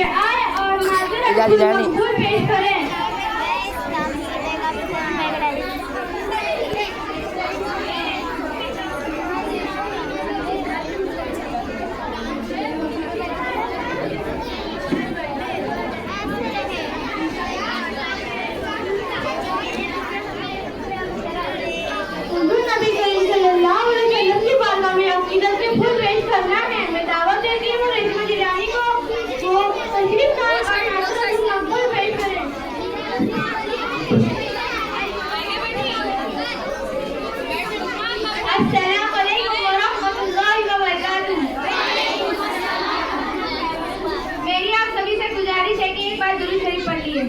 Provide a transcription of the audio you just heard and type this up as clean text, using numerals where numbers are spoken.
आगे आए और माजरत मकबूल पेश करें। नबी करीम सल्लल्लाहु अलैहि वसल्लम की बारगाह में अकीदत के फूल पेश करना है। मैं दावत देती हूँ रेशमा जिलानी को वो तशरीफ लाएं और माजरत मकबूल पेश करें। अस्सलाम वालेकुम व रहमतुल्लाहि व बरकातुहू। मेरी आप सभी से गुजारिश है कि एक बार दुरूद शरीफ पढ़ लिए।